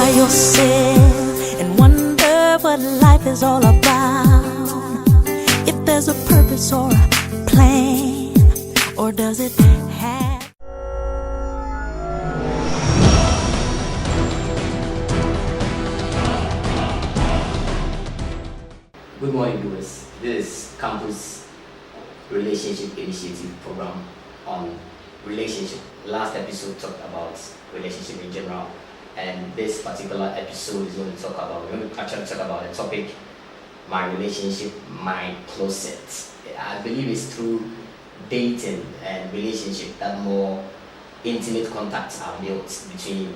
Yourself and wonder what life is all about. If there's a purpose or a plan, or does it have? Good morning, viewers. This is Campus Relationship Initiative program on relationship. Last episode talked about relationship in general. And this particular episode is going to talk about, we're going to actually talk about the topic, my relationship, my closet. I believe it's through dating and relationship that more intimate contacts are built between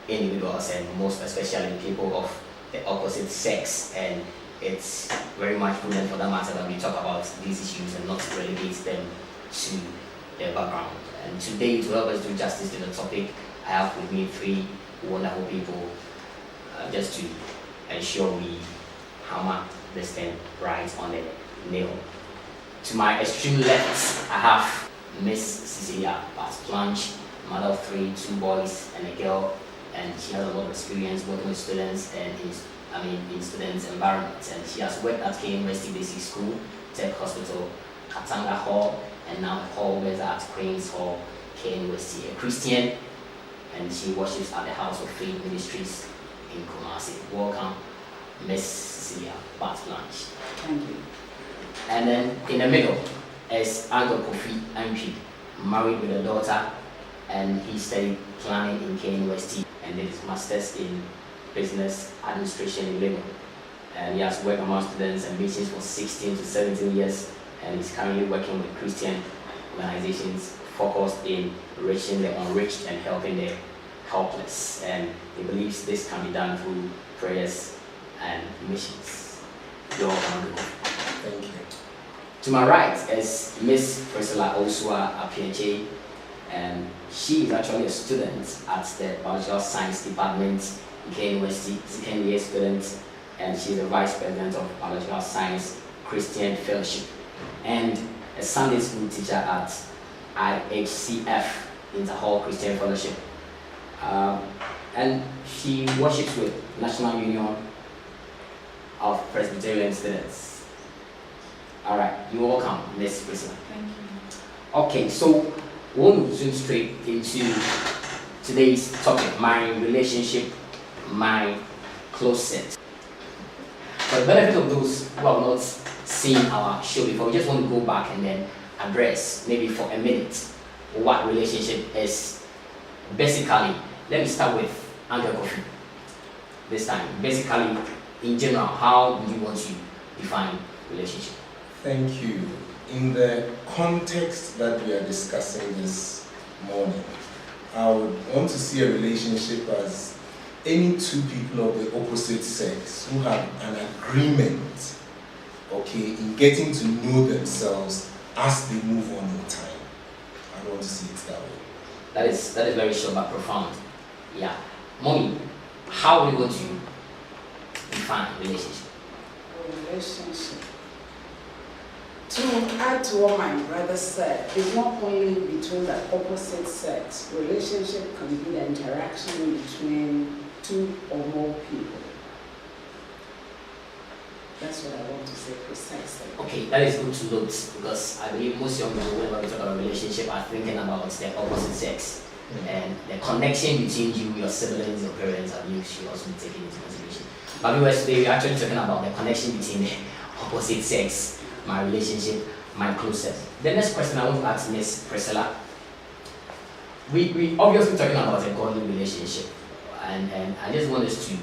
individuals and most especially people of the opposite sex. And it's very much prudent for that matter that we talk about these issues and not relegate them to their background. And today, to help us do justice to the topic, I have with me three wonderful people just to ensure we hammer this thing right on the nail. To my extreme left, I have Miss Cecilia Bart-Planche, mother of three, two boys and a girl, and she has a lot of experience working with students and in students' environments. And she has worked at Kane University Basic School, Tech Hospital, Katanga Hall, and now Paul Weather at Queen's Hall, Kane University. A Christian, and she worships at the House of Faith Ministries in Kumasi. Welcome, Miss Cecilia Bart-Planche. Thank you. And then in the middle is Uncle Kofi MP, married with a daughter, and he studied planning in Kane University and did his master's in business administration in Lagos. And he has worked among students and meetings for 16 to 17 years, and he's currently working with Christian organizations focused in reaching the unreached and helping the helpless. And he believes this can be done through prayers and missions. You're welcome. Thank you. To my right is Miss Priscilla Osua Apieche, and she is actually a student at the Biological Science Department in Kane University, second year student, and she's the Vice President of Biological Science Christian Fellowship and a Sunday school teacher at IHCF, Interhall Christian Fellowship. And she worships with National Union of Presbyterian Students. All right, you're welcome, Miss Priscilla. Thank you. Okay, so we'll move zoom straight into today's topic, my relationship, my closet. For the benefit of those who have not seen our show before, we just want to go back and then address, maybe for a minute, what relationship is. Basically, let me start with Uncle Kofi this time. Basically, in general, how do you want to define relationship? Thank you. In the context that we are discussing this morning, I would want to see a relationship as any two people of the opposite sex who have an agreement, okay, in getting to know themselves as they move on in time. I want to see it that way. That is very short but profound. Yeah. Mommy, how are we going to define relationship? Relationship. To add to what my brother said, it's not only between the opposite sex. Relationship can be the interaction between two or more people. That's what I want to say precisely. Okay, that is good to note because I believe most young people, whenever we talk about relationship, are thinking about the opposite sex. And the connection between you, your siblings, your parents, and you should also be taken into consideration. But today we're actually talking about the connection between the opposite sex, my relationship, my closet. The next question I want to ask Miss Priscilla. We obviously talking about a godly relationship, and I just want us to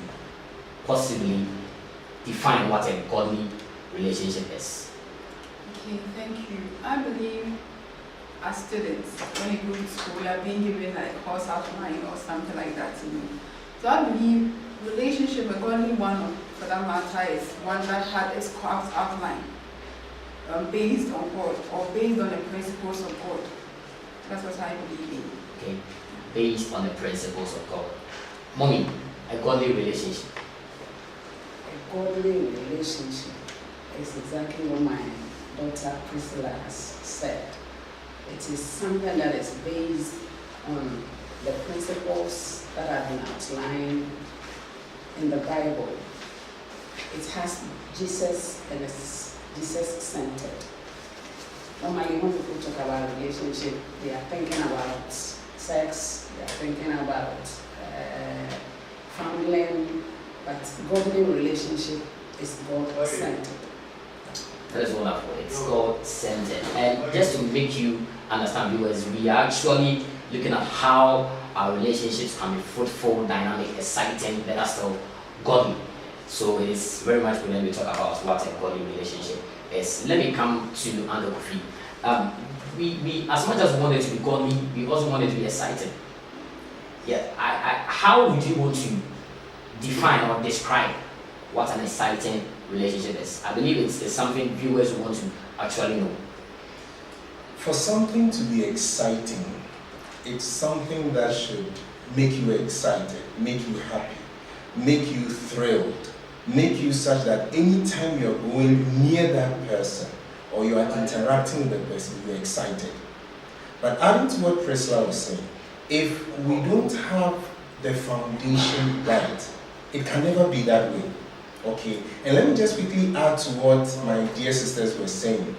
possibly define what a godly relationship is. Okay, thank you. I believe as students, when you go to school, you are being given like course outline or something like that to me. So I believe relationship, a godly one, for that matter, is one that had its course outline based on God or based on the principles of God. That's what I believe in. Okay, based on the principles of God. Mommy, a godly relationship. A godly relationship is exactly what my daughter Priscilla has said. It is something that is based on the principles that have been outlined in the Bible. It has Jesus and it's Jesus-centered. Normally when people talk about relationship, they are thinking about sex, they are thinking about family, but godly relationship is God-centered. That is wonderful. It's God-centered. And just to make you understand, viewers, we are actually looking at how our relationships can be fruitful, dynamic, exciting, but are still godly. So it is very much when we talk about what a godly relationship is. Let me come to Andrew Kofi. We as much as we want it to be godly, we also want it to be exciting. Yeah. How would you want to define or describe what an exciting relationship is? I believe it's something viewers want to actually know. For something to be exciting, it's something that should make you excited, make you happy, make you thrilled, make you such that anytime you're going near that person or you are interacting with the person, you're excited. But adding to what Priscilla was saying, if we don't have the foundation right, it can never be that way. Okay, and let me just quickly add to what my dear sisters were saying.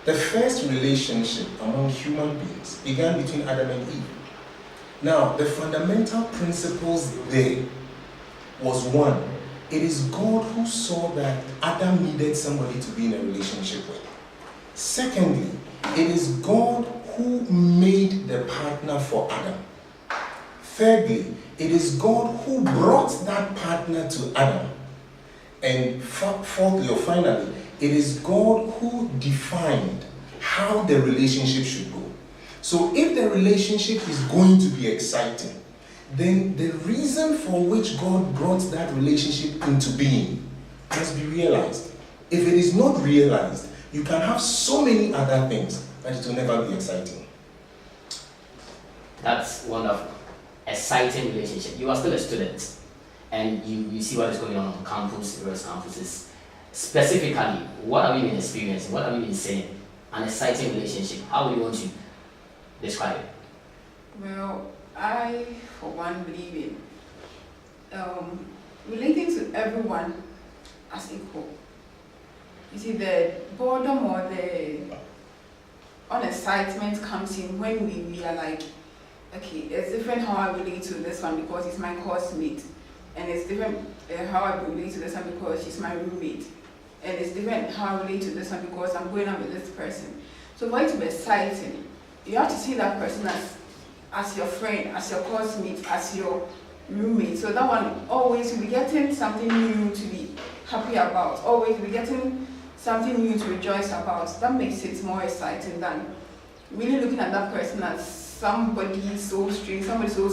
The first relationship among human beings began between Adam and Eve. Now, the fundamental principles there was one, it is God who saw that Adam needed somebody to be in a relationship with. Secondly, it is God who made the partner for Adam. Thirdly, it is God who brought that partner to Adam. And fourthly or finally, it is God who defined how the relationship should go. So if the relationship is going to be exciting, then the reason for which God brought that relationship into being must be realized. If it is not realized, you can have so many other things, but it will never be exciting. That's wonderful. Exciting relationship. You are still a student and you see what is going on campus, various campuses. Specifically, what have you been experiencing? What have you been saying? An exciting relationship. How do you want to describe it? Well, I, for one, believe in relating to everyone as equal. You see, the boredom or the unexcitement comes in when we are like, okay, it's different how I relate to this one because he's my course mate, and it's different how I relate to this one because she's my roommate, and it's different how I relate to this one because I'm going out with this person. So for it to be exciting, you have to see that person as your friend, as your course mate, as your roommate. So that one always will be getting something new to be happy about, always be getting something new to rejoice about. That makes it more exciting than really looking at that person as somebody so strange, somebody so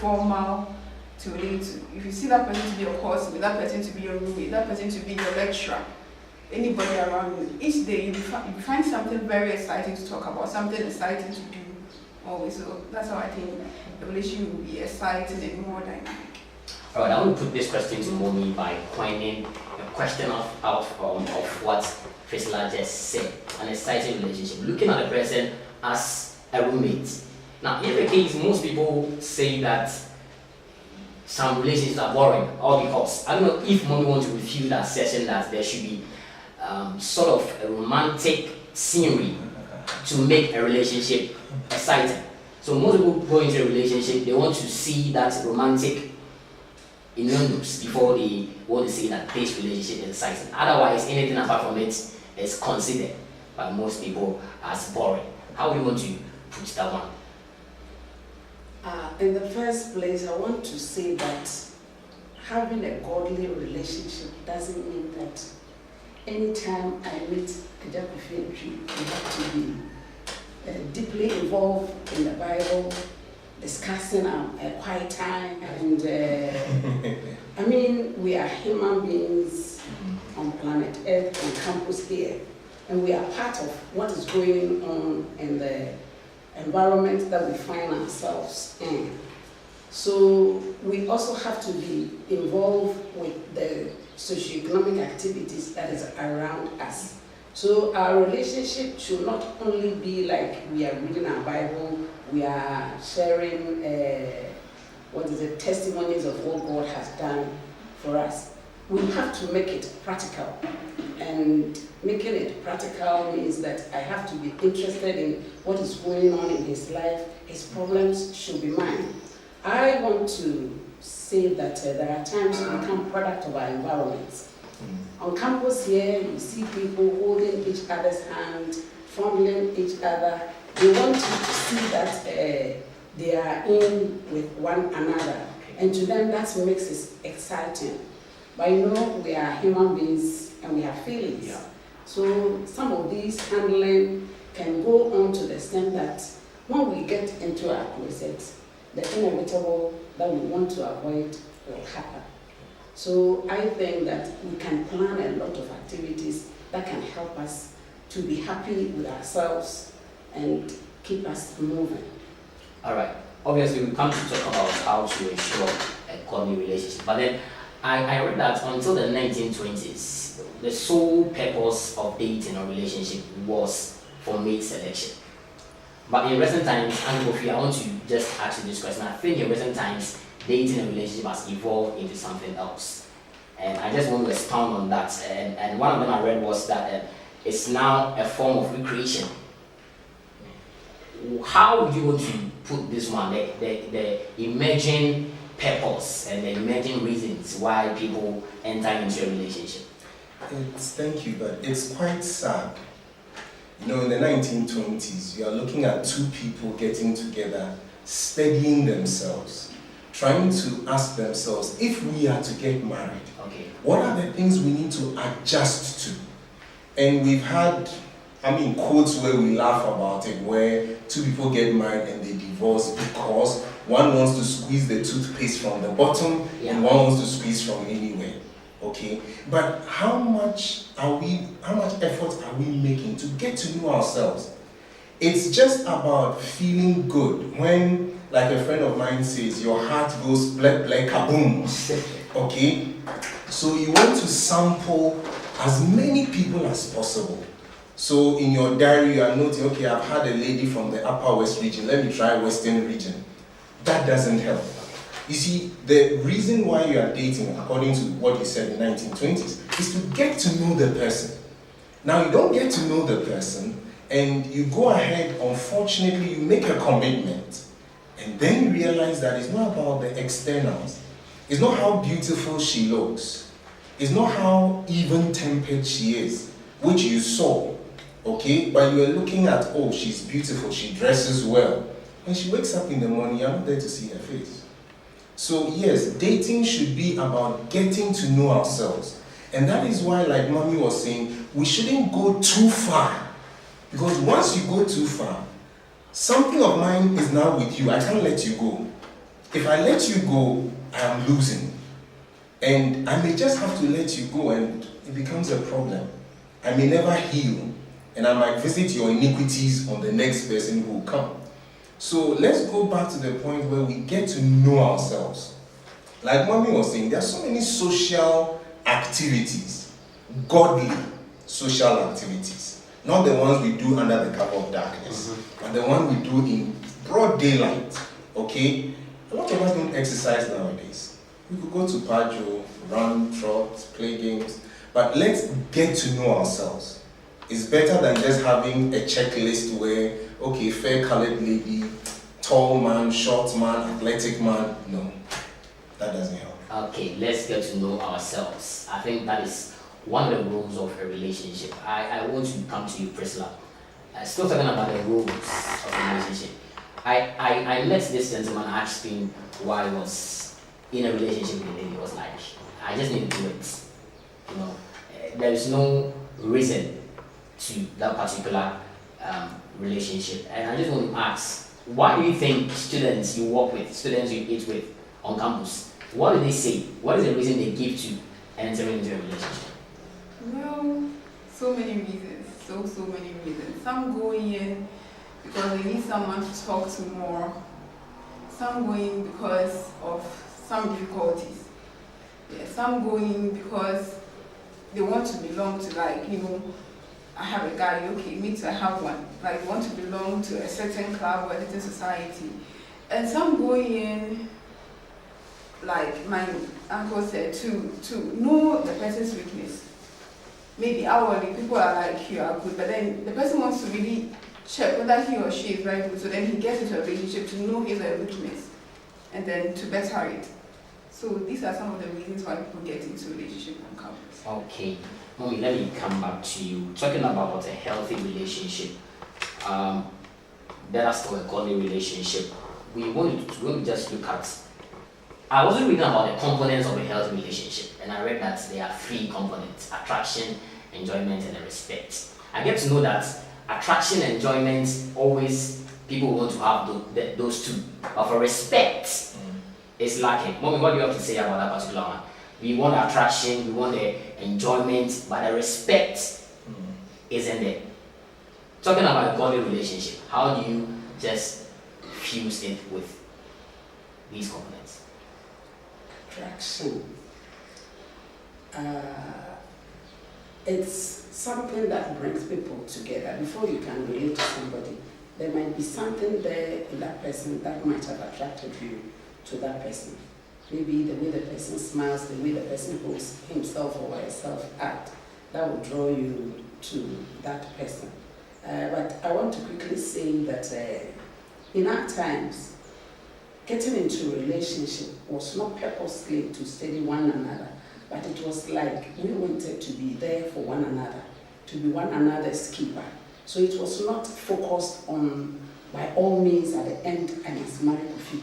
formal to relate to. If you see that person to be your course mate, that person to be your roommate, that person to be your lecturer, anybody around you, each day you find something very exciting to talk about, something exciting to do always. So that's how I think the relationship will be exciting and more dynamic. All right, I want to put this question to Momi by coining a question of what Priscilla just said. An exciting relationship. Looking at the person as a roommate. Now, in the case, most people say that some relationships are boring, all because, I don't know if Momi wants to refute that session that there should be sort of a romantic scenery to make a relationship exciting. So most people go into a relationship, they want to see that romantic innuendos before they want to say that this relationship is exciting. Otherwise, anything apart from it is considered by most people as boring. How do you want to put that one? In the first place, I want to say that having a godly relationship doesn't mean that anytime I meet a Kofi, you have to be deeply involved in the Bible, discussing a quiet time, and I mean, we are human beings on planet Earth, on campus here, and we are part of what is going on in the environment that we find ourselves in. So we also have to be involved with the socioeconomic activities that is around us. So our relationship should not only be like we are reading our Bible, we are sharing testimonies of what God has done for us. We have to make it practical. And making it practical means that I have to be interested in what is going on in his life. His problems should be mine. I want to say that there are times we become product of our environment. On campus here, you see people holding each other's hand, fondling each other. They want you to see that they are in with one another. And to them, that makes it exciting. But you know, we are human beings and we have feelings. Yeah. So some of these handling can go on to the extent that when we get into our closet, the inevitable that we want to avoid will happen. So I think that we can plan a lot of activities that can help us to be happy with ourselves and keep us moving. All right. Obviously, we come to talk about how to ensure a quality relationship. But then I read that until the 1920s, the sole purpose of dating or relationship was for mate selection. But in recent times, and Kofi, I want to just ask you this question. I think in recent times, dating and relationship has evolved into something else. And I just want to expound on that. And one of them I read was that it's now a form of recreation. How would you want to put this one, the emerging purpose and the emerging reasons why people enter into a relationship? Thank you, but it's quite sad. You know, in the 1920s, you are looking at two people getting together, studying themselves, trying to ask themselves, if we are to get married, Okay. what are the things we need to adjust to? And we've had, quotes where we laugh about it, where two people get married and they divorce because one wants to squeeze the toothpaste from the bottom and one wants to squeeze from anywhere. Okay, but how much effort are we making to get to know ourselves? It's just about feeling good when, like a friend of mine says, your heart goes blek blek kaboom. Okay, so you want to sample as many people as possible. So in your diary, you are noting, okay, I've had a lady from the Upper West region, let me try Western region. That doesn't help. You see, the reason why you are dating, according to what you said in the 1920s, is to get to know the person. Now, you don't get to know the person, and you go ahead, unfortunately, you make a commitment, and then you realize that it's not about the externals. It's not how beautiful she looks. It's not how even-tempered she is, which you saw, okay? But you are looking at, oh, she's beautiful, she dresses well. When she wakes up in the morning, you're not there to see her face. So yes, dating should be about getting to know ourselves. And that is why, like Mommy was saying, we shouldn't go too far. Because once you go too far, something of mine is now with you. I can't let you go. If I let you go, I am losing. And I may just have to let you go and it becomes a problem. I may never heal. And I might visit your iniquities on the next person who will come. So let's go back to the point where we get to know ourselves. Like Mommy was saying, there are so many social activities, godly social activities, not the ones we do under the cover of darkness, but the one we do in broad daylight, okay? A lot of us don't exercise nowadays. We could go to Pajo, run, trot, play games, but let's get to know ourselves. It's better than just having a checklist where, okay, fair-colored lady, tall man, short man, athletic man. No, that doesn't help. Okay, let's get to know ourselves. I think that is one of the rules of a relationship. I want to come to you, Priscilla. Still talking about the rules of a relationship. I met this gentleman, asked him why he was in a relationship with a lady. He was like, I just need to do it. You know, there is no reason to that particular relationship. And I just want to ask, why do you think students you work with, students you eat with on campus, What do they say? What is the reason they give to entering into a relationship? Well, so many reasons. So many reasons. Some go in because they need someone to talk to more. Some go in because of some difficulties. Yeah, some go in because they want to belong to, like, I have a guy, okay, me too, I have one. Like, want to belong to a certain club or a certain society. And some go in, like my uncle said, to know the person's weakness. Maybe outwardly people are like, you are good, but then the person wants to really check whether he or she is very good, so then he gets into a relationship to know his or her weakness and then to better it. So these are some of the reasons why people get into relationship on campus. Okay, Mommy, let me come back to you. Talking about a healthy relationship, better still a godly relationship. We want to just look at. I wasn't reading about the components of a healthy relationship, and I read that there are 3 components: attraction, enjoyment, and respect. I get to know that attraction and enjoyment, always people want to have those 2, but for respect, it's lacking. Mommy, what do you have to say about that particular one? We want attraction, we want the enjoyment, but the respect isn't there. Talking about a godly relationship, how do you just fuse it with these components? Attraction. It's something that brings people together. Before you can relate to somebody, there might be something there in that person that might have attracted you to that person. Maybe the way the person smiles, the way the person holds himself or herself act, that will draw you to that person. But I want to quickly say that in our times, getting into a relationship was not purposely to study one another, but it was like we wanted to be there for one another, to be one another's keeper. So it was not focused on, by all means, at the end, I must marry Kofi,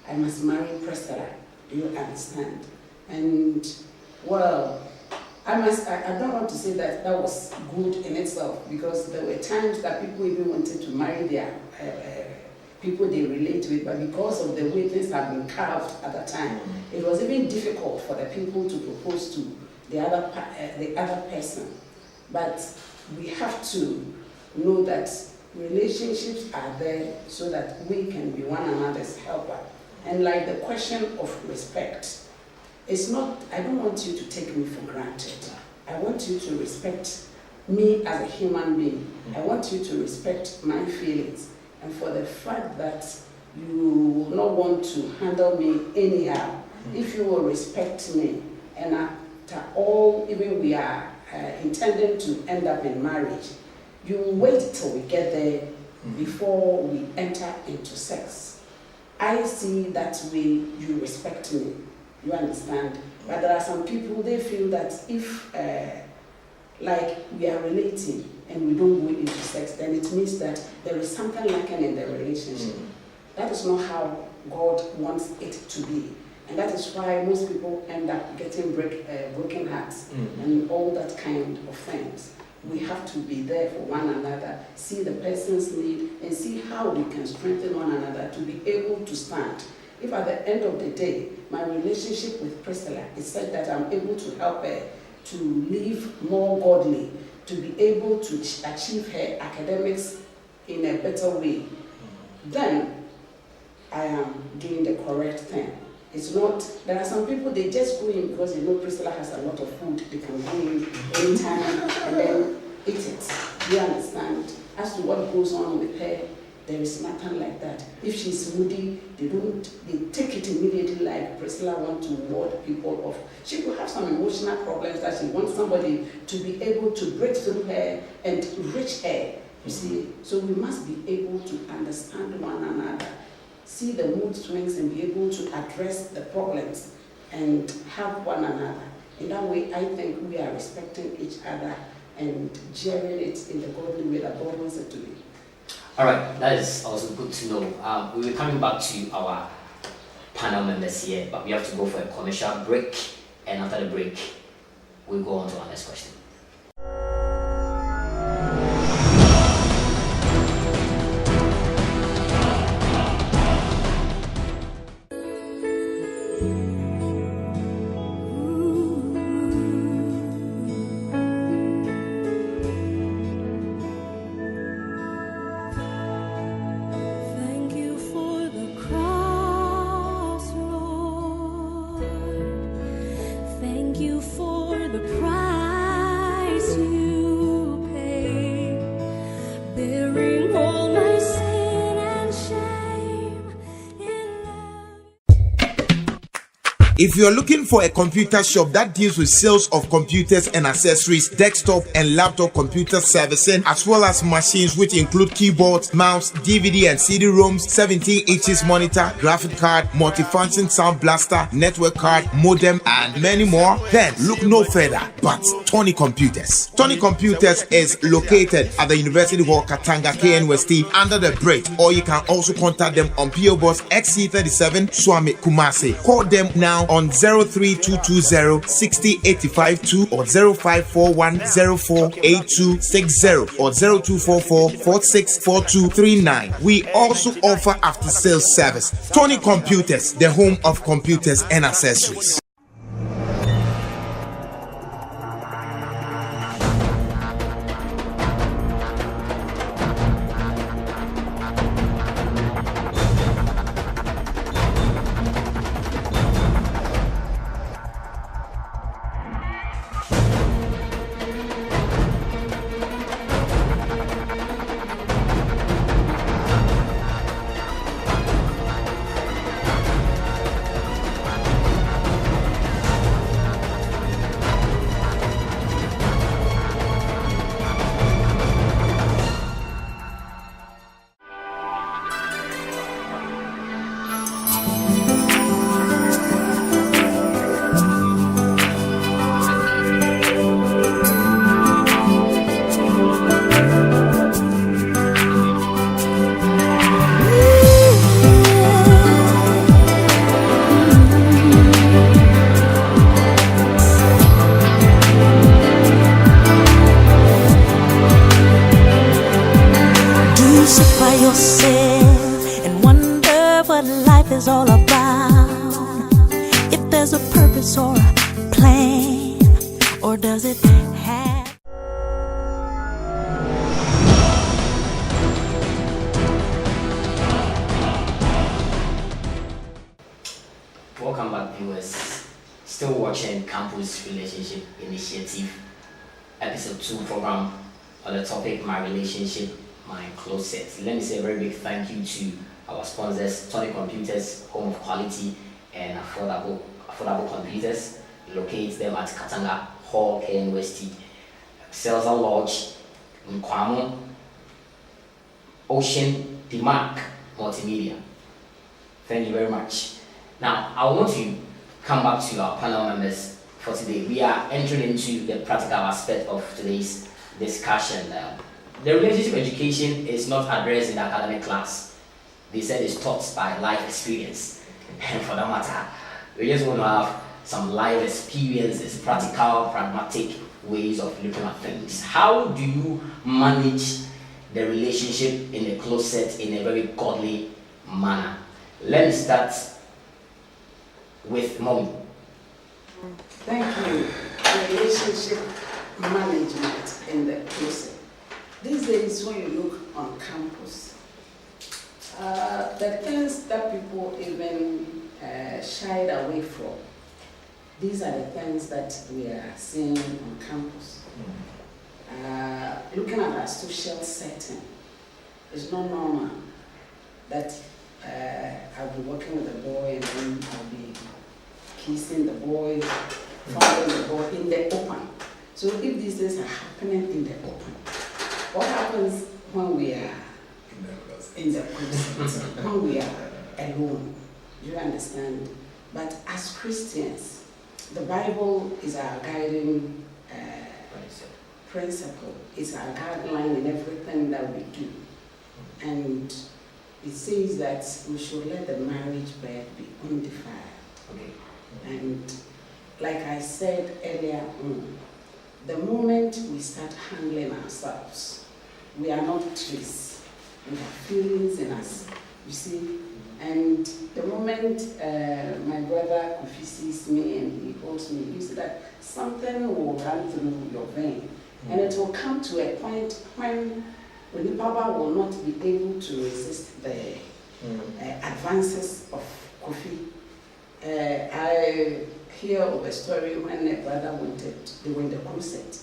I must marry Priscilla. Do you understand? And, well, I don't want to say that that was good in itself, because there were times that people even wanted to marry their people they relate with, but because of the way things have been carved at the time, it was even difficult for the people to propose to the other person. But we have to know that relationships are there so that we can be one another's helper. And like the question of respect, it's not, I don't want you to take me for granted. I want you to respect me as a human being. I want you to respect my feelings. And for the fact that you will not want to handle me anyhow, if you will respect me, and after all, even we are intending to end up in marriage, you will wait till we get there before we enter into sex. I see that way you respect me. You understand? But there are some people, they feel that if like we are relating and we don't go into sex, then it means that there is something lacking in the relationship. That is not how God wants it to be. And that is why most people end up getting broken hearts and all that kind of things. We have to be there for one another, see the person's need, and see how we can strengthen one another to be able to stand. If at the end of the day, my relationship with Priscilla is such that I'm able to help her to live more godly, to be able to achieve her academics in a better way, then I am doing the correct thing. It's not, there are some people, they just go in because they know Priscilla has a lot of food, they can go in anytime and then eat it. You understand? As to what goes on with her, there is nothing like that. If she's moody, they take it immediately like Priscilla wants to ward people off. She could have some emotional problems that she wants somebody to be able to break through her and reach her. You see, so we must be able to understand one another, see the mood swings and be able to address the problems and help one another. In that way, I think we are respecting each other and sharing it in the godly way that God wants it to be. All right, that is also good to know. We'll be coming back to our panel members here, but we have to go for a commercial break, and after the break, we'll go on to our next question. thank you for the price you paid, bearing all my sin and shame in love. If you're looking for a computer shop that deals with sales of computers and accessories, desktop and laptop computer servicing, as well as machines which include keyboards, mouse, DVD and CD-ROMs, 17 inches monitor, graphic card, multifunction sound blaster, network card, modem, and many more, then look no further but Tony Computers. Tony Computers is located at the University Hall, Katanga, KNUST, under the bridge, or you can also contact them on PO Box XC37, Swami, Kumasi. Call them now on 03220 60852 or 0541 048260 or 0244 464239. We also offer after sales service. Tony Computers, the home of computers and accessories. Yourself and wonder what life is all about. If there's a purpose or a plan, or does it have? Welcome back, viewers. Still watching Campus Relationship Initiative, episode 2 program on the topic My Relationship, My Closet. Let me say a very big thank you to our sponsors, Tony Computers, home of quality and affordable computers. Locate them at Katanga Hall, KNUST, Selza Lodge, Nkwamo, Ocean, Demark, Multimedia. Thank you very much. Now, I want to come back to our panel members for today. We are entering into the practical aspect of today's discussion. The relationship education is not addressed in the academic class. They said it's taught by life experience. And for that matter, we just want to have some life experiences, practical, pragmatic ways of looking at things. How do you manage the relationship in the closet in a very godly manner? Let me start with Mommy. Thank you. Relationship management in the closet. These days, when you look on campus, the things that people even shied away from, these are the things that we are seeing on campus. Looking at our social setting, it's not normal that I'll be working with a boy and then I'll be kissing the boy, following the boy in the open. So if these things are happening in the open, what happens when we are in the closet, when we are alone? Do you understand? But as Christians, the Bible is our guiding principle. It's our guideline in everything that we do. And it says that we should let the marriage bed be undefiled. Okay. And like I said earlier on, the moment we start handling ourselves, we are not trees. We have feelings in us, you see. And the moment my brother Kofi sees me and he holds me, you see that something will run through your vein. And it will come to a point when Onipaba will not be able to resist the advances of Kofi. hear of a story when a brother they were in the closet,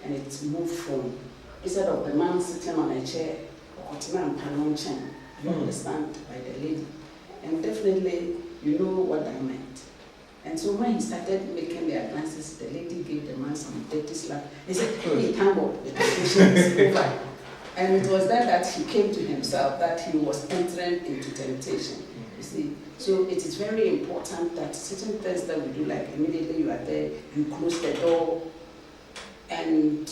and it moved from, instead of the man sitting on a chair, you understand, by the lady. And definitely, you know what that meant. And so when he started making the advances, the lady gave the man some dirty slap. He said, hey, thank God, the temptation is over. And it was then that he came to himself, that he was entering into temptation. You see, so it is very important that certain things that we do, like immediately you are there, you close the door, and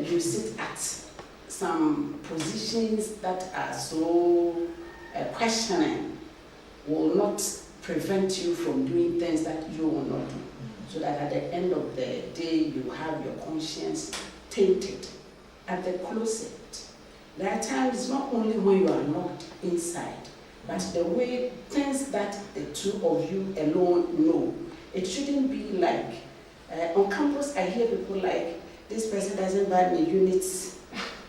you sit at some positions that are so questioning, will not prevent you from doing things that you will not do. So that at the end of the day, you have your conscience tainted. At the closet, there are times not only when you are locked inside, but the way things that the two of you alone know. It shouldn't be like, on campus I hear people like, this person doesn't buy me units,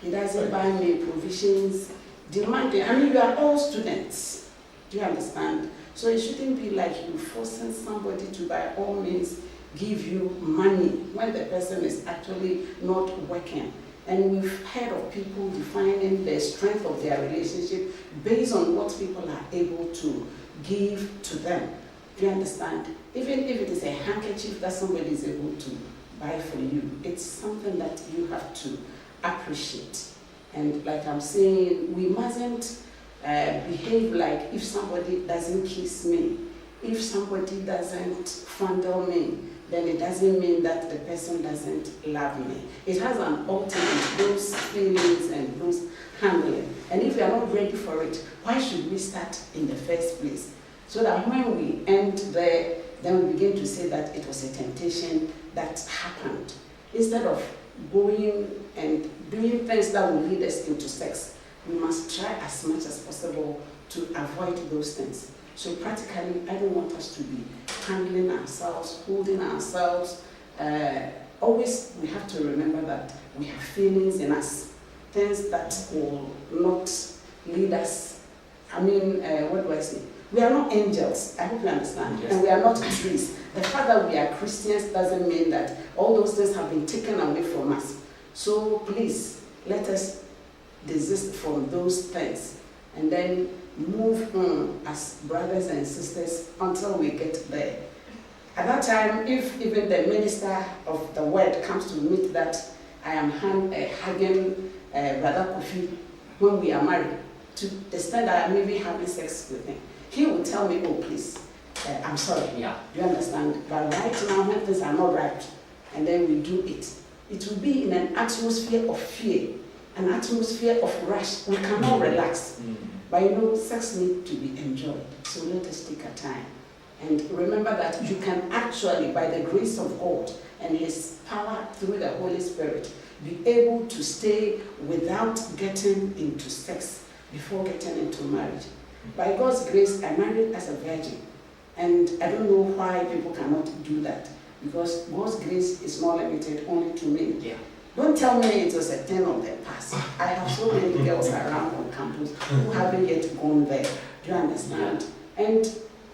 he doesn't buy me provisions, demanding. I mean, you are all students, do you understand? So it shouldn't be like you forcing somebody to by all means give you money when the person is actually not working. And we've heard of people defining the strength of their relationship based on what people are able to give to them. Do you understand? Even if it is a handkerchief that somebody is able to buy for you, it's something that you have to appreciate. And like I'm saying, we mustn't behave like if somebody doesn't kiss me, if somebody doesn't fondle me, then it doesn't mean that the person doesn't love me. It has an ultimate, those feelings and those handling. And if we are not ready for it, why should we start in the first place? So that when we end there, then we begin to say that it was a temptation that happened. Instead of going and doing things that will lead us into sex, we must try as much as possible to avoid those things. So practically, I don't want us to be handling ourselves, holding ourselves. Always, we have to remember that we have feelings in us, things that will not lead us. I mean, what do I say? We are not angels, I hope you understand, yes. And we are not trees. The fact that we are Christians doesn't mean that all those things have been taken away from us. So please, let us desist from those things and then move on as brothers and sisters until we get there. At that time, if even the minister of the word comes to meet that I am hugging Brother Kofi when we are married, to the extent that I may be having sex with him, he will tell me, oh please, I'm sorry. Yeah. Do you understand? But right now, when things are not right, and then we do it, it will be in an atmosphere of fear, an atmosphere of rush. We cannot relax. But you know, sex needs to be enjoyed. So let us take our time. And remember that you can actually, by the grace of God and His power through the Holy Spirit, be able to stay without getting into sex before getting into marriage. By God's grace, I married as a virgin. And I don't know why people cannot do that. Because God's grace is not limited only to me. Yeah. Don't tell me it was a thing of the past. I have so many girls around on campus who haven't yet gone there. Do you understand? And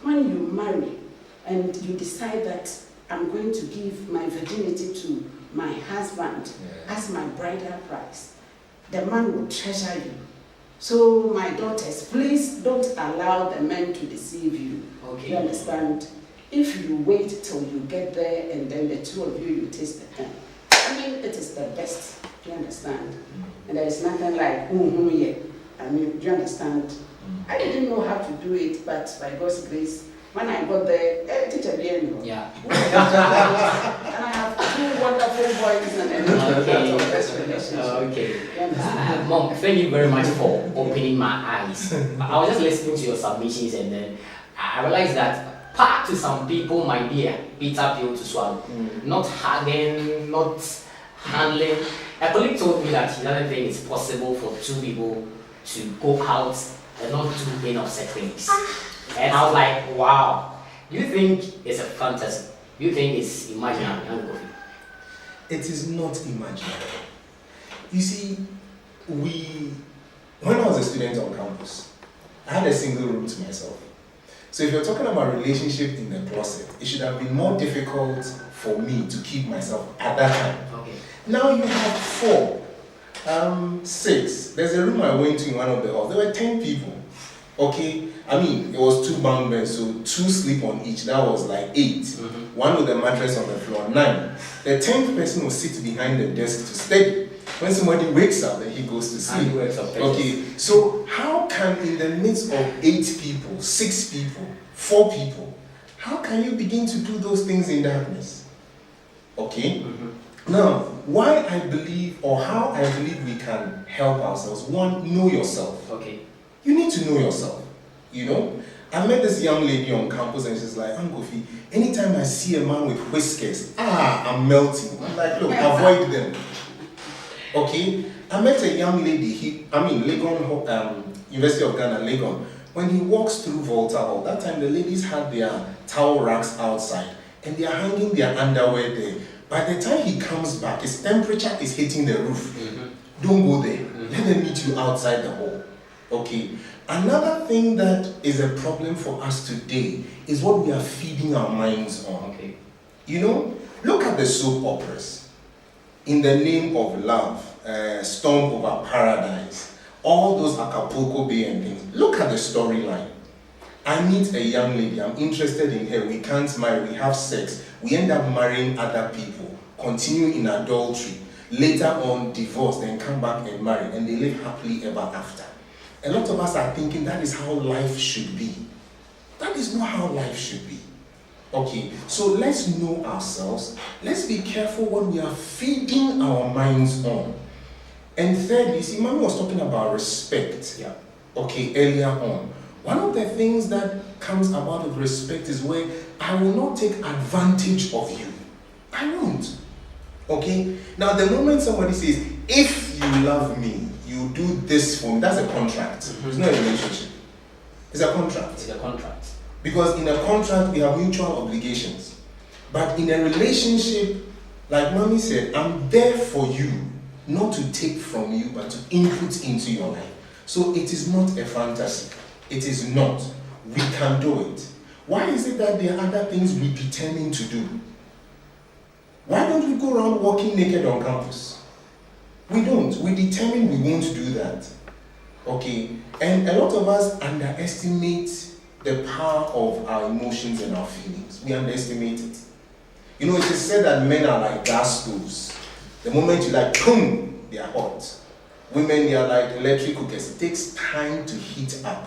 when you marry and you decide that I'm going to give my virginity to my husband as my bridal price, the man will treasure you. So my daughters, please don't allow the men to deceive you. Okay. You understand? If you wait till you get there and then the two of you taste the thing, I mean, it is the best. Do you understand? And there is nothing like, yeah. I mean, do you understand? I didn't know how to do it, but by God's grace, when I got there, teacher, yeah. And I have two wonderful boys and a Okay. best relationship. Okay. Mom, thank you very much for opening my eyes. I was just listening to your submissions and then I realized that part to some people might be a bitter pill to swallow. Not hugging, not handling. A colleague told me that he doesn't think it's possible for two people to go out and not do enough sex things. And I was like, wow. Do you think it's a fantasy? Do you think it's imaginary? It is not imaginary. You see, when I was a student on campus, I had a single room to myself. So if you're talking about relationship in the closet, it should have been more difficult for me to keep myself at that time. Okay. Now you have 4, 6. There's a room I went to in one of the halls. There were 10 people. Okay, I mean, it was 2 bunk beds, so 2 sleep on each. That was like 8. One with a mattress on the floor, 9. The 10th person will sit behind the desk to study. When somebody wakes up, then he goes to sleep. Okay, so how can in the midst of 8 people, 6 people, 4 people, how can you begin to do those things in darkness? Okay? Now, why I believe, or how I believe we can help ourselves. 1, know yourself. Okay. You need to know yourself. You know? I met this young lady on campus and she's like, Angofi, anytime I see a man with whiskers, I'm melting. I'm like, look, avoid them. Okay? I met a young lady, Legon, University of Ghana, Legon. When he walks through Volta Hall, that time the ladies had their towel racks outside and they are hanging their underwear there. By the time he comes back, his temperature is hitting the roof. Don't go there. Let them meet you outside the hall. Okay. Another thing that is a problem for us today is what we are feeding our minds on. Okay. You know, look at the soap operas. In the Name of Love, Storm Over Paradise, all those Acapulco Bay and things. Look at the storyline. I meet a young lady, I'm interested in her, we can't marry, we have sex, we end up marrying other people, continue in adultery, later on divorce, then come back and marry, and they live happily ever after. A lot of us are thinking that is how life should be. That is not how life should be. Okay, so let's know ourselves. Let's be careful what we are feeding our minds on. And thirdly, see, Mami was talking about respect. Yeah. Okay, earlier on. One of the things that comes about with respect is where I will not take advantage of you. I won't. Okay? Now, the moment somebody says, if you love me, you do this for me, that's a contract. It's not a relationship. It's a contract. It's a contract. Because in a contract, we have mutual obligations. But in a relationship, like Mommy said, I'm there for you, not to take from you, but to input into your life. So it is not a fantasy. It is not. We can do it. Why is it that there are other things we determine to do? Why don't we go around walking naked on campus? We don't. We determine we won't do that. Okay? And a lot of us underestimate the power of our emotions and our feelings. We underestimate it. You know, it is said that men are like gas stoves. The moment you like, boom, they are hot. Women, they are like electric cookers. It takes time to heat up.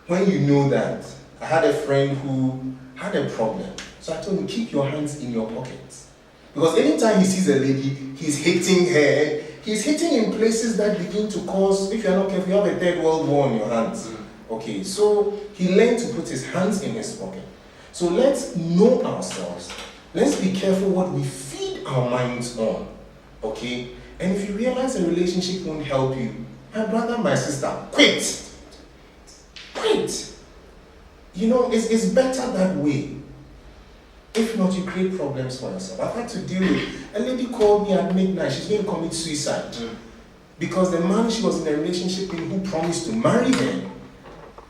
When you know that, I had a friend who had a problem. So I told him, keep your hands in your pockets. Because anytime he sees a lady, he's hitting her. He's hitting in places that begin to cause, if you're not careful, you have a third world war on your hands. Okay, so he learned to put his hands in his pocket. So let's know ourselves. Let's be careful what we feed our minds on. Okay? And if you realize a relationship won't help you, my brother, my sister, quit. Quit. You know, it's better that way. If not, you create problems for yourself. I've had to deal with a lady called me at midnight. She's going to commit suicide. Because the man she was in a relationship with who promised to marry her,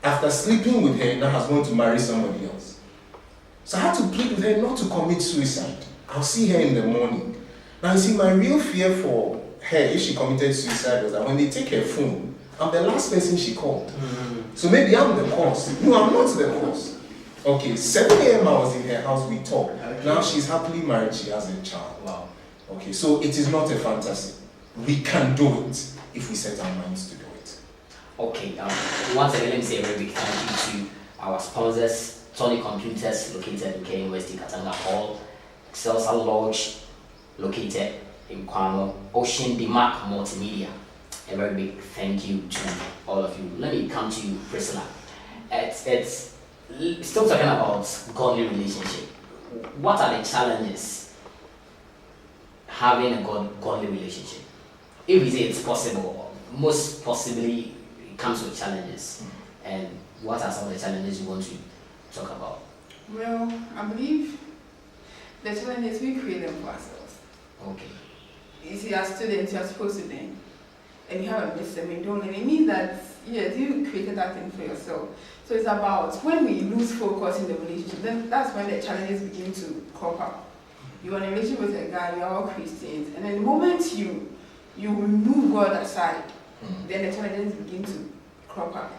after sleeping with her, now has gone to marry somebody else. So I had to plead with her not to commit suicide. I'll see her in the morning. Now you see, my real fear for her, if she committed suicide, was that when they take her phone, I'm the last person she called. So maybe I'm the cause. No, I'm not the cause. Okay, 7 a.m. I was in her house, we talked. Okay. Now she's happily married, she has a child. Wow. Okay, so it is not a fantasy. We can do it if we set our minds to do it. Okay, once again, let me say a very big thank you to our sponsors, Tony Computers, located in K University Katanga Hall, Excelsa Lodge, located in Kwano, Ocean Demark Multimedia. A very big thank you to all of you. Let me come to you, Priscilla. It's still talking about godly relationship. What are the challenges having a godly relationship? If we say it's possible, most possibly it comes with challenges. And what are some of the challenges you want to talk about? Well, I believe the challenges we create them for ourselves. Okay. You see, as students, you're supposed to learn, and you have a midterm, and don't learn. It means that yes, you created that thing for yourself. So it's about when we lose focus in the relationship, then that's when the challenges begin to crop up. You're in a relationship with a guy, you're all Christians, and then the moment you remove God aside, then the challenges begin to crop up.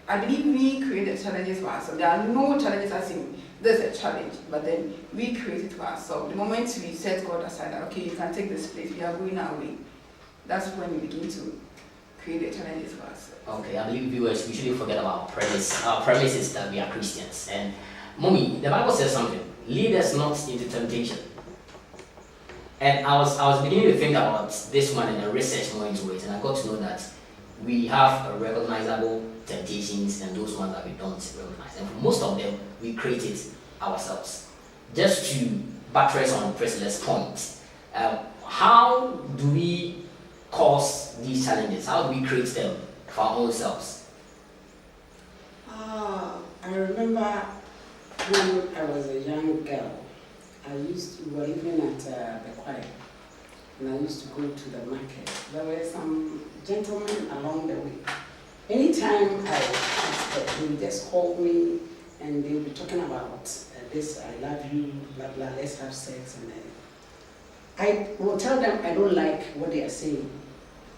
I believe we create the challenges for ourselves. There are no challenges as in there's a challenge, but then we create it for ourselves. The moment we set God aside, that, okay, you can take this place, we are going our way, that's when we begin to create the challenges for ourselves. Okay, I believe viewers, we shouldn't forget about our premise. Our premise is that we are Christians. And Mommy, the Bible says something, lead us not into temptation. And I was beginning to think about this one and research more into it, and I got to know that we have recognizable temptations and those ones that we don't recognize. And for most of them, we create it ourselves. Just to buttress on Priscilla's point, how do we cause these challenges? How do we create them for our own selves? I remember when I was a young girl, we were living at the choir, and I used to go to the market. There were some gentlemen along the way. Anytime they would just call me and they would be talking about this, I love you, blah, blah, let's have sex. And I will tell them I don't like what they are saying.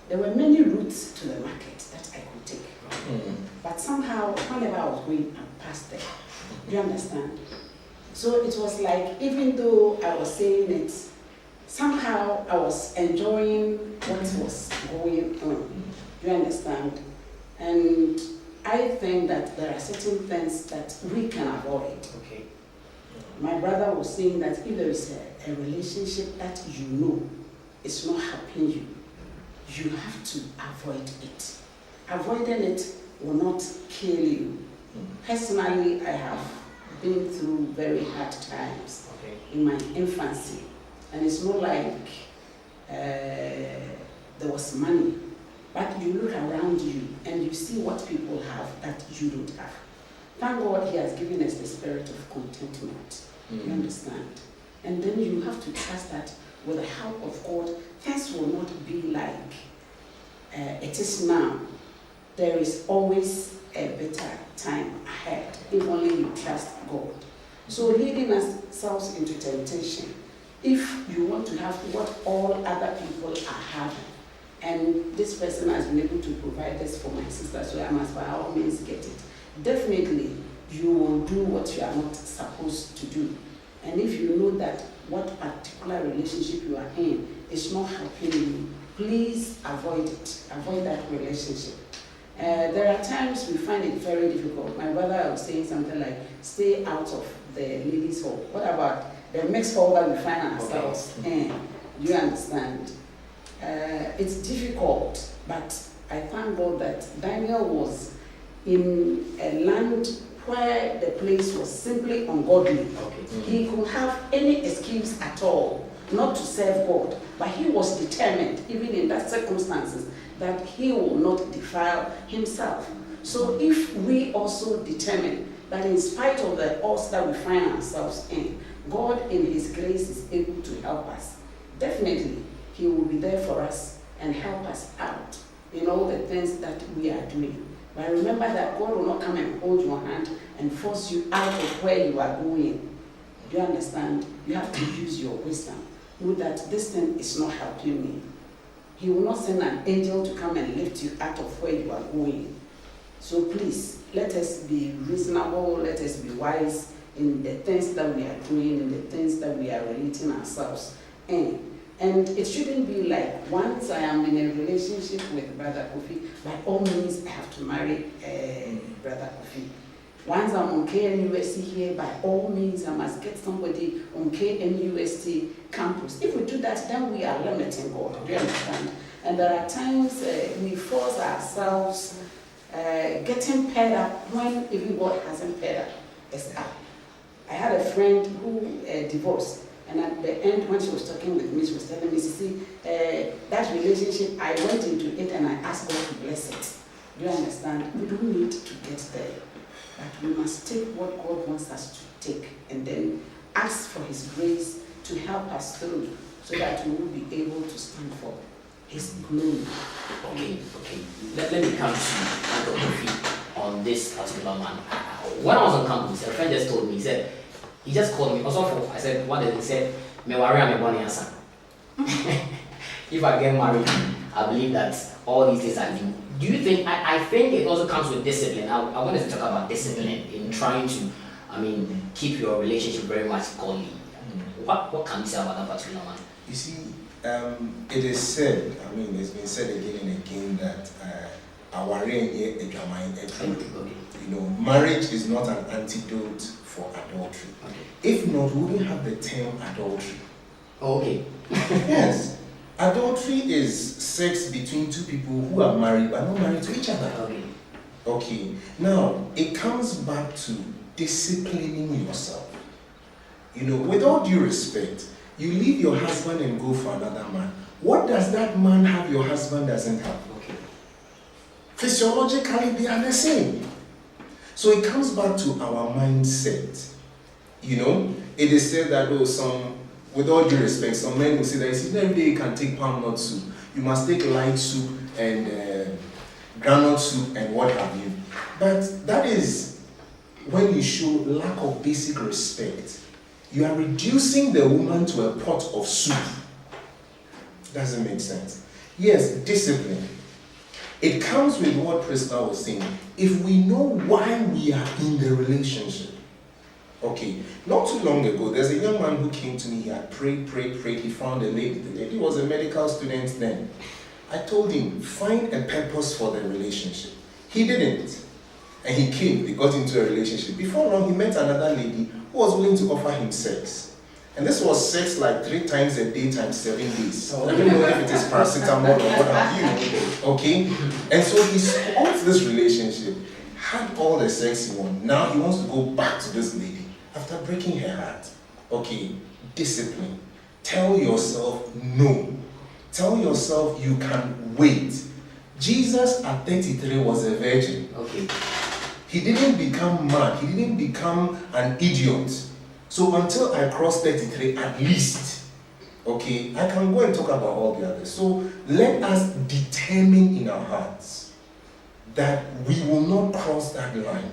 There were many routes to the market that I could take. But somehow, whenever I was going, I passed there. Do you understand? So it was like, even though I was saying it, somehow I was enjoying what was going on. Do you understand? And I think that there are certain things that we can avoid. Okay. My brother was saying that if there is a relationship that you know is not helping you, you have to avoid it. Avoiding it will not kill you. Personally, I have been through very hard times in my infancy, and it's not like there was money, but you look around you and you see what people have that you don't have. Thank God He has given us the spirit of contentment. You understand? And then you have to trust that with the help of God, things will not be like it is now. There is always a better time ahead if only you trust God. So leading ourselves into temptation, if you want to have what all other people are having, and this person has been able to provide this for my sister, so I must by all means get it. Definitely, you will do what you are not supposed to do. And if you know that what particular relationship you are in is not helping you, please avoid it. Avoid that relationship. There are times we find it very difficult. My brother was saying something like, stay out of the ladies' hall. What about the mixed hall that we find ourselves in? Do you understand? It's difficult, but I thank God that Daniel was in a land where the place was simply ungodly. He could have any excuse at all not to serve God, but he was determined, even in that circumstances, that he will not defile himself. So if we also determine that in spite of the odds that we find ourselves in, God in His grace is able to help us, definitely He will be there for us and help us out in all the things that we are doing. But remember that God will not come and hold your hand and force you out of where you are going. Do you understand? You have to use your wisdom. Know that this thing is not helping me. He will not send an angel to come and lift you out of where you are going. So please, let us be reasonable, let us be wise in the things that we are doing, in the things that we are relating ourselves in. And it shouldn't be like, once I am in a relationship with Brother Kofi, by all means I have to marry Brother Kofi. Once I'm on KNUST here, by all means I must get somebody on KNUST campus. If we do that, then we are limiting God. Do you understand? And there are times we force ourselves getting paired up when even God hasn't paired us up. I had a friend who divorced. And at the end, when she was talking with me, she was telling me, see, that relationship, I went into it and I asked God to bless it. Do you understand? We don't need to get there. But we must take what God wants us to take and then ask for His grace to help us through so that we will be able to stand for He's glowing. Okay. Let me come to Uncle Kofi on this particular man. When I was on campus, a friend just told me, he just called me. Also, I said, what did he say? Me worry, I'm a bunny answer. If I get married, I believe that all these things are new. Do you think, I think it also comes with discipline. I wanted to talk about discipline in trying to, keep your relationship very much godly. What can you say about that particular man? You see, it is said, it's been said again and again that marriage is not an antidote for adultery. Okay. If not, we wouldn't have the term adultery. Okay. Yes. Adultery is sex between two people who are married but not married to each other. Okay. Okay. Now, it comes back to disciplining yourself. With all due respect, you leave your husband and go for another man. What does that man have your husband doesn't have? Okay. Physiologically, they are the same. So it comes back to our mindset. It is said that with all due respect, some men will say that every day you can take palm nut soup. You must take light soup and groundnut soup and what have you. But that is when you show lack of basic respect. You are reducing the woman to a pot of soup. Doesn't make sense. Yes, discipline. It comes with what Prisca was saying. If we know why we are in the relationship. Okay, not too long ago, there's a young man who came to me. He had prayed. He found a lady. The lady was a medical student then. I told him, find a purpose for the relationship. He didn't. And he came, they got into a relationship. Before long, he met another lady who was willing to offer him sex. And this was sex like 3 times a day times 7 days. I don't know if it is paracetamol or what have you. Okay? And so he spoiled this relationship, had all the sex he wanted. Now he wants to go back to this lady after breaking her heart. Okay, discipline. Tell yourself no. Tell yourself you can wait. Jesus at 33 was a virgin. Okay. He didn't become mad. He didn't become an idiot. So until I cross 33 at least, okay, I can go and talk about all the others. So let us determine in our hearts that we will not cross that line.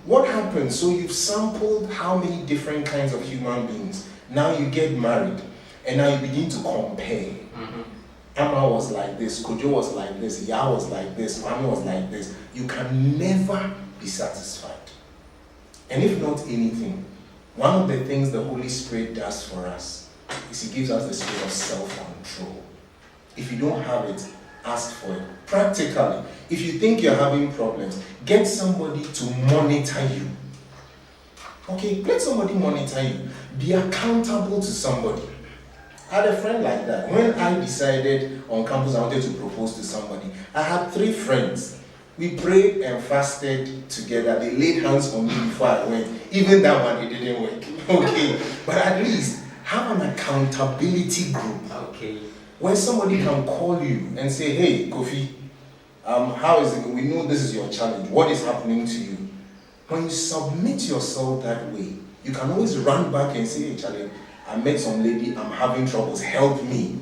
What happens? So you've sampled how many different kinds of human beings. Now you get married and now you begin to compare. Mm-hmm. Amma was like this, Kojo was like this, Ya was like this, Mami was like this. You can never be satisfied. And if not anything, one of the things the Holy Spirit does for us is He gives us the spirit of self-control. If you don't have it, ask for it. Practically, if you think you're having problems, get somebody to monitor you. Okay, let somebody monitor you. Be accountable to somebody. I had a friend like that. When I decided on campus I wanted to propose to somebody, I had 3 friends. We prayed and fasted together. They laid hands on me before I went. Even that one, it didn't work. Okay, but at least have an accountability group. Okay. Where somebody can call you and say, hey, Kofi, how is it? We know this is your challenge. What is happening to you? When you submit yourself that way, you can always run back and say, hey, Charlie, I met some lady, I'm having troubles, help me.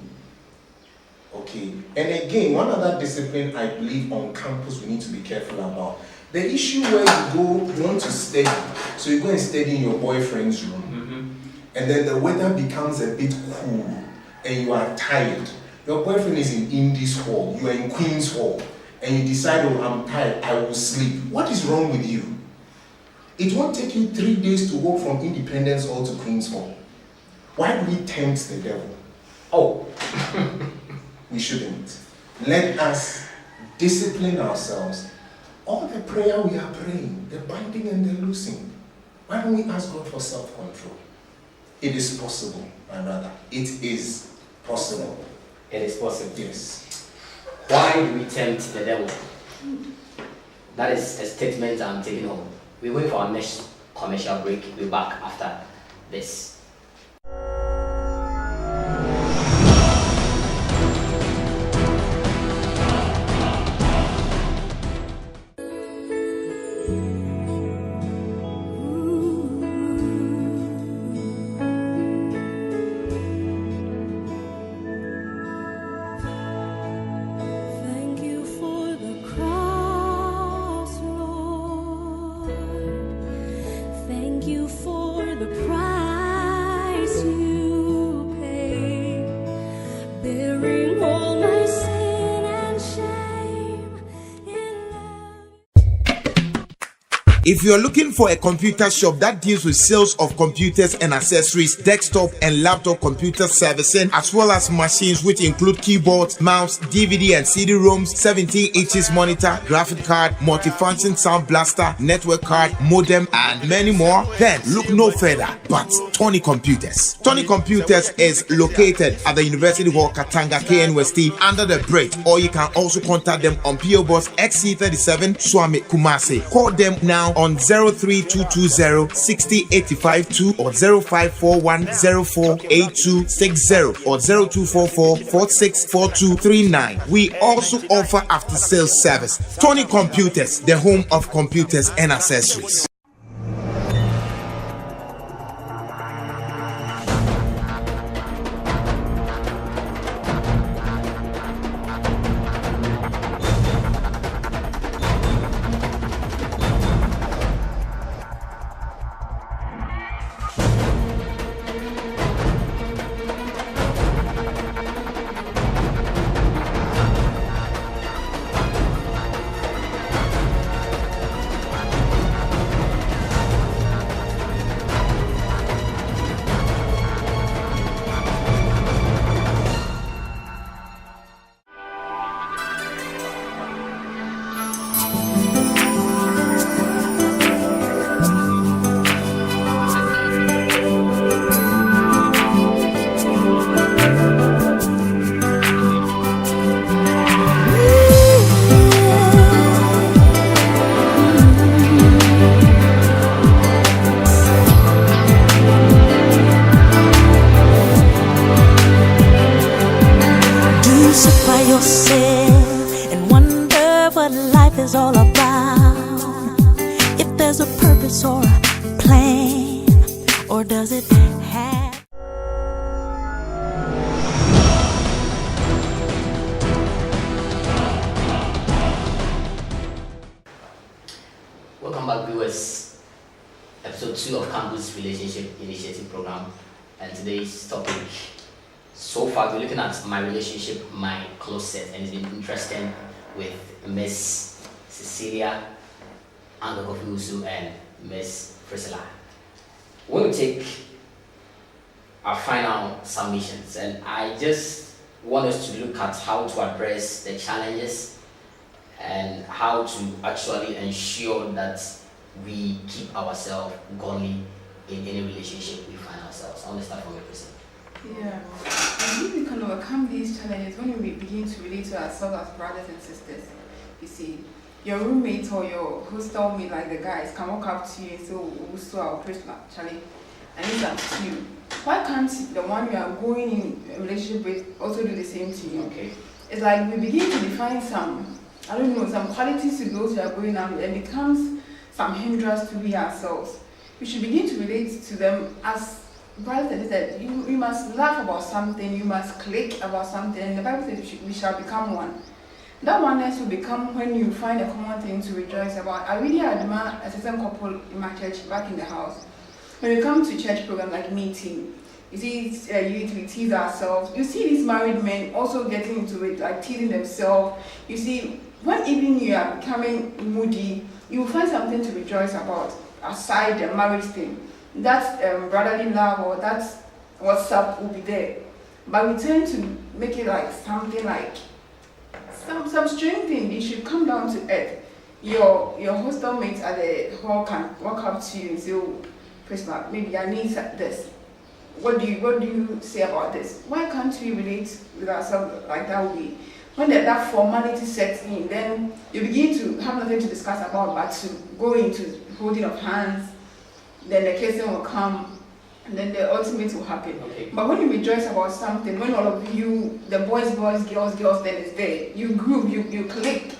Okay, and again, one other discipline I believe on campus we need to be careful about. The issue where you want to study, so you go and study in your boyfriend's room, and then the weather becomes a bit cool, and you are tired. Your boyfriend is in Indies Hall, you are in Queen's Hall, and you decide, oh, I'm tired, I will sleep. What is wrong with you? It won't take you 3 days to walk from Independence Hall to Queen's Hall. Why do we tempt the devil? Oh. We shouldn't. Let us discipline ourselves. All the prayer we are praying, the binding and the loosing, why don't we ask God for self-control? It is possible, my brother. It is possible. It is possible. Yes. Why do we tempt the devil? That is a statement I'm taking home. We wait for our next commercial break. We'll be back after this. If you're looking for a computer shop that deals with sales of computers and accessories, desktop and laptop computer servicing, as well as machines which include keyboards, mouse, DVD and CD-ROMs, 17 inches monitor, graphic card, multifunction sound blaster, network card, modem, and many more, then look no further but Tony Computers. Tony Computers is located at the University Hall, Katanga, KNUST, under the bridge, or you can also contact them on PO Box XC37, Swami, Kumasi. Call them now on 03220 60852 or 0541 048260 or 0244 464239. We also offer after sales service. Tony Computers, the home of computers and accessories. Yourself and wonder what life is all about. If there's a purpose or a plan, or does it have? Welcome back, viewers. Episode 2 of Campus Relationship Initiative Program, and today's topic. So far, we're looking at my relationship, my closet, and it's been interesting with Miss Cecilia Angokofusu and Miss Priscilla. We're going to take our final submissions, and I just want us to look at how to address the challenges and how to actually ensure that we keep ourselves godly in any relationship we find ourselves. I want to start from your Priscilla. Yeah, I think we can overcome these challenges when we begin to relate to ourselves as brothers and sisters. You see, your roommate or your hostel mate, like the guys, can walk up to you and say, "Oh, so our Christmas, Charlie," and it's up to you. Why can't the one you are going in a relationship with also do the same to you? Okay. It's like we begin to define some, I don't know, some qualities to those we are going out with, and it becomes some hindrance to be ourselves. We should begin to relate to them as brothers and sisters. You must laugh about something, you must click about something, and the Bible says we shall become one. That oneness will become when you find a common thing to rejoice about. I really admire a certain couple in my church back in the house. When we come to church program like meeting, you see, we tease ourselves. You see these married men also getting into it, like teasing themselves. You see, when even you are becoming moody, you will find something to rejoice about aside the marriage thing. That brotherly love or that what's up will be there. But we tend to make it like something like some strange thing. You should come down to earth. Your hostel mates at the hall can walk up to you and say, "Oh, Priscilla, maybe I need this. What do you say about this?" Why can't we relate with ourselves like that way? When that formality sets in, then you begin to have nothing to discuss about but to go into holding of hands. Then the kissing will come, and then the ultimate will happen. Okay. But when you rejoice about something, when all of you, the boys, girls, then it's there. You groove, you click,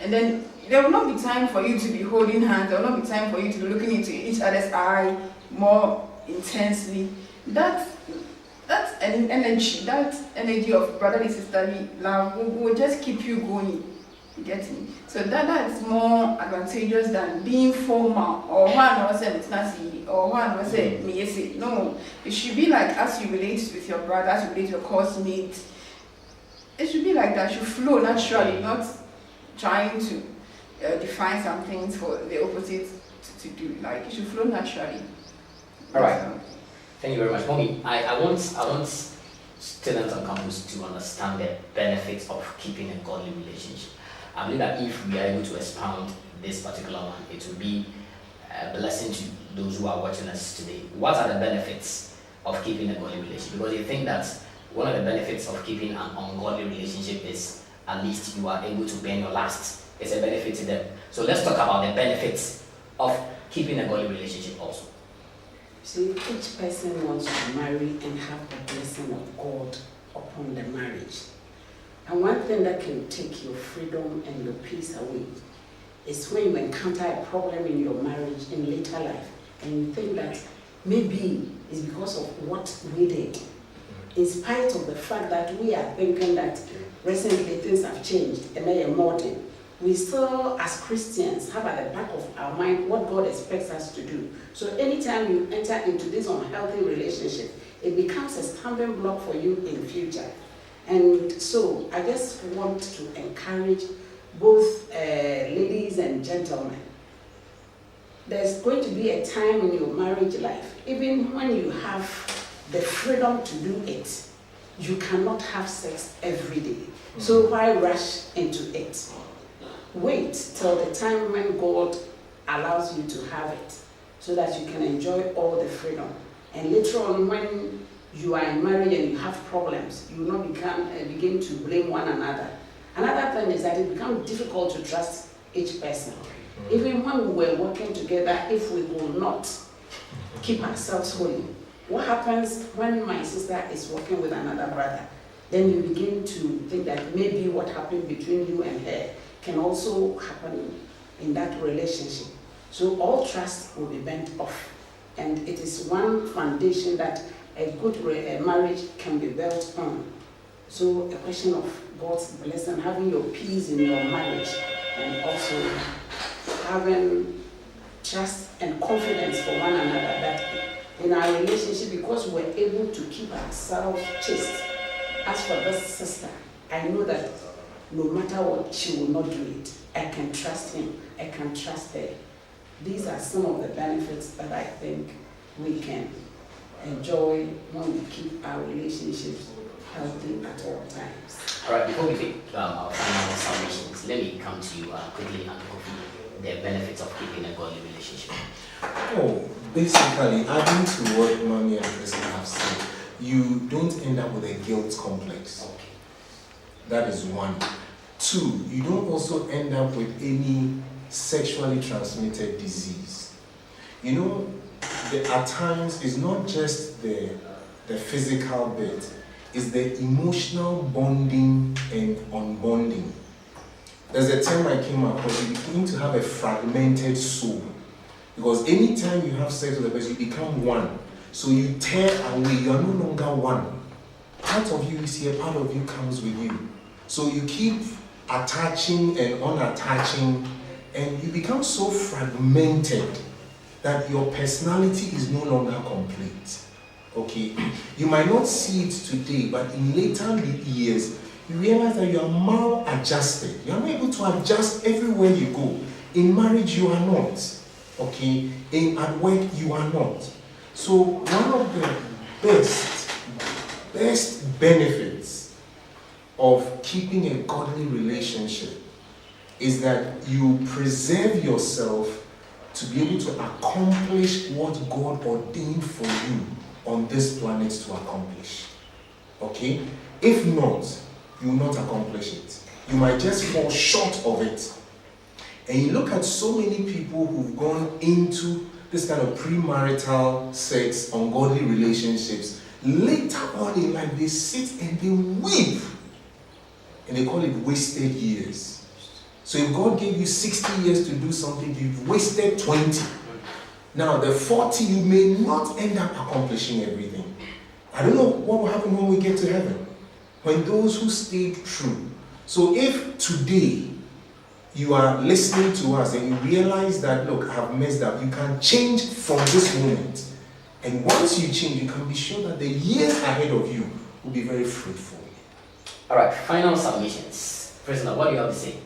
and then there will not be time for you to be holding hands. There will not be time for you to be looking into each other's eye more intensely. That's an energy. That energy of brotherly sisterly love will just keep you going. You get me? So that's more advantageous than being formal or one or say nasi or one or say me. No, it should be like as you relate with your brother, as you relate with your course mate. It should be like that. It should flow naturally, not trying to define some things for the opposite to do. Like it should flow naturally. All right. So, Thank you very much, Mommy. I want students on campus to understand the benefits of keeping a godly relationship. I believe that if we are able to expound this particular one, it will be a blessing to those who are watching us today. What are the benefits of keeping a godly relationship? Because you think that one of the benefits of keeping an ungodly relationship is at least you are able to burn your last. It's a benefit to them. So let's talk about the benefits of keeping a godly relationship also. See, each person wants to marry and have the blessing of God upon the marriage. And one thing that can take your freedom and your peace away is when you encounter a problem in your marriage in later life and you think that maybe it's because of what we did. In spite of the fact that we are thinking that recently things have changed and they are modern, we still, as Christians, have at the back of our mind what God expects us to do. So anytime you enter into this unhealthy relationship, it becomes a stumbling block for you in the future. And so I just want to encourage both ladies and gentlemen. There's going to be a time in your marriage life, even when you have the freedom to do it, you cannot have sex every day. So why rush into it? Wait till the time when God allows you to have it so that you can enjoy all the freedom. And later on, when you are in marriage and you have problems, you will not begin to blame one another. Another thing is that it becomes difficult to trust each person. Even when we were working together, if we will not keep ourselves holy, what happens when my sister is working with another brother? Then you begin to think that maybe what happened between you and her can also happen in that relationship. So all trust will be bent off. And it is one foundation that a good marriage can be built on. So a question of God's blessing, having your peace in your marriage, and also having trust and confidence for one another that in our relationship, because we're able to keep ourselves chaste. As for this sister, I know that no matter what, she will not do it. I can trust him. I can trust her. These are some of the benefits that I think we can enjoy when we keep our relationships healthy at all times. All right, before we take our final submissions, let me come to you quickly, and Kofi, the benefits of keeping a godly relationship. Oh, basically, adding to what Mommy and Kristen have said, you don't end up with a guilt complex. Okay. That is one. Two, you don't also end up with any sexually transmitted disease. You know, at times, it's not just the physical bit, it's the emotional bonding and unbonding. There's a term I came across, you begin to have a fragmented soul. Because anytime you have sex with a person, you become one. So you tear away, you are no longer one. Part of you is here, part of you comes with you. So you keep attaching and unattaching, and you become so fragmented that your personality is no longer complete. Okay? You might not see it today, but in later years, you realize that you are maladjusted. You are not able to adjust everywhere you go. In marriage, you are not. Okay? At work, you are not. So one of the best benefits of keeping a godly relationship is that you preserve yourself to be able to accomplish what God ordained for you on this planet to accomplish. Okay? If not, you will not accomplish it. You might just fall short of it. And you look at so many people who've gone into this kind of premarital sex, ungodly relationships. Later on in life, they sit and they weep. And they call it wasted years. So if God gave you 60 years to do something, you've wasted 20. Now, the 40, you may not end up accomplishing everything. I don't know what will happen when we get to heaven. When those who stayed true. So if today, you are listening to us and you realize that, look, I have messed up, you can change from this moment. And once you change, you can be sure that the years ahead of you will be very fruitful. All right, final submissions. Prisoner, what do you have to say?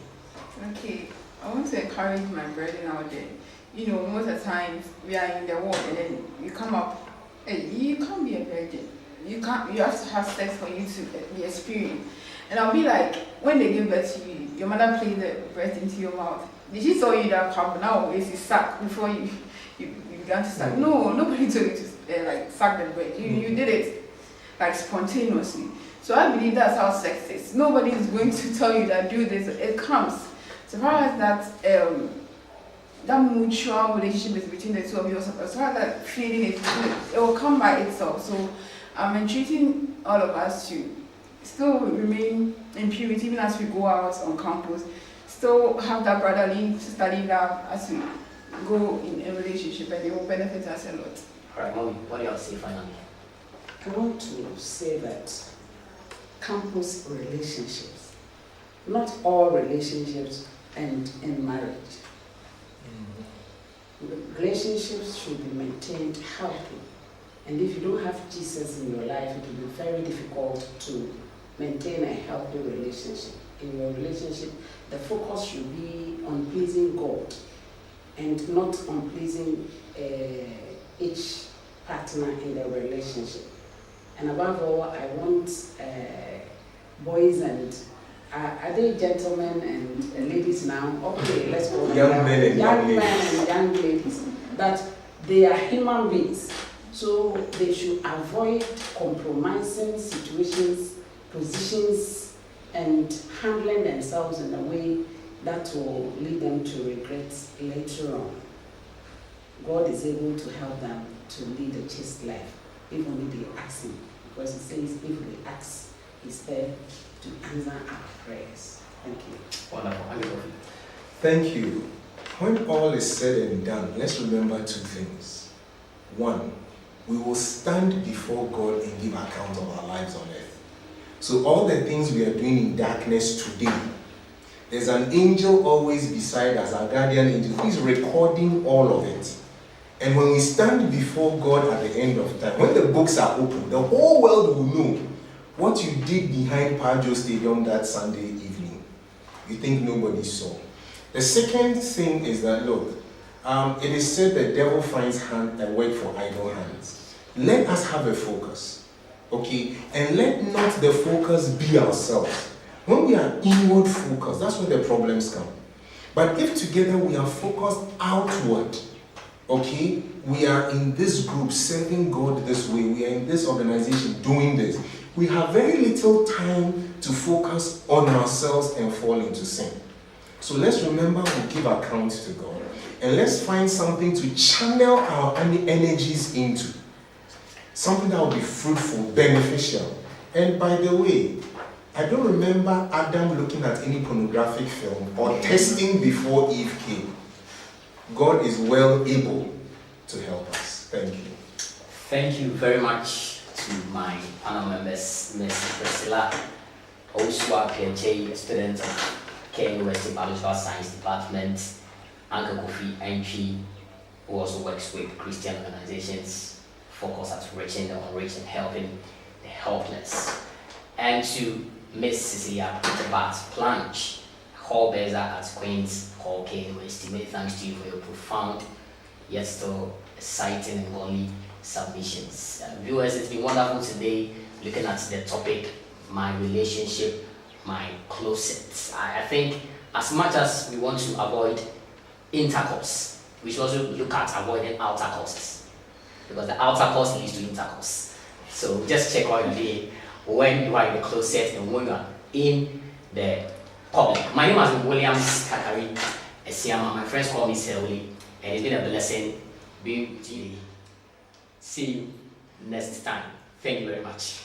Okay, I want to encourage my brethren out there. most of the times we are in the world and then you come up, hey, you can't be a virgin. You have to have sex for you to be experienced. And I'll be like, when they give birth to you, your mother placed the breast into your mouth. Did she tell you that pump now is you suck before you began to suck? No, nobody told you to like suck the breast. You did it like spontaneously. So I believe that's how sex is. Nobody is going to tell you that do this. It comes. So far as that mutual relationship is between the two of you, as far as that feeling is good, it will come by itself. So I'm entreating all of us to still remain in purity even as we go out on campus. Still have that brotherly, sisterly love as we go in a relationship, and it will benefit us a lot. All right, Mommy, what do you have to say finally? I want to say that campus relationships, not all relationships end in marriage. Relationships should be maintained healthy. And if you don't have Jesus in your life, it will be very difficult to maintain a healthy relationship. In your relationship, the focus should be on pleasing God and not on pleasing each partner in the relationship. And above all, I want boys and are they gentlemen and ladies now? Okay, let's go. Young men and young ladies. men and young ladies. That they are human beings. So they should avoid compromising situations, positions, and handling themselves in a way that will lead them to regret later on. God is able to help them to lead a chaste life, if only they ask Him. Because He says, if we ask, He's there to answer our prayers. Thank you. Wonderful. Thank you. When all is said and done, let's remember two things. One, we will stand before God and give account of our lives on earth. So all the things we are doing in darkness today, there's an angel always beside us, our guardian angel, who is recording all of it. And when we stand before God at the end of time, when the books are open, the whole world will know what you did behind Pajo Stadium that Sunday evening. You think nobody saw. The second thing is that, look, it is said the devil finds hand and work for idle hands. Let us have a focus, okay? And let not the focus be ourselves. When we are inward focused, that's where the problems come. But if together we are focused outward, okay, we are in this group serving God this way, we are in this organization doing this, we have very little time to focus on ourselves and fall into sin. So let's remember we give account to God. And let's find something to channel our energies into. Something that will be fruitful, beneficial. And by the way, I don't remember Adam looking at any pornographic film or testing before Eve came. God is well able to help us. Thank you. Thank you very much to my panel members, Ms. Priscilla Osua PhD, student of K University Biological Science Department, Uncle Kofi Entry, who also works with Christian organizations, focused at reaching the unreached and helping the helpless. And to Miss Cecilia Peterbat Planch, Hall Bezer at Queen's Hall K University. Many thanks to you for your profound yet still exciting and godly submissions. Viewers, it's been wonderful today looking at the topic, my relationship, my closet. I think as much as we want to avoid intercourse, we should also look at avoiding outer courses, because the outer course leads to intercourse. So just check what you're doing when you are in the closet and when you are in the public. My name has been Williams Kakari Esiama. My friends call me Selly, and it's been a blessing being with you. See you next time. Thank you very much.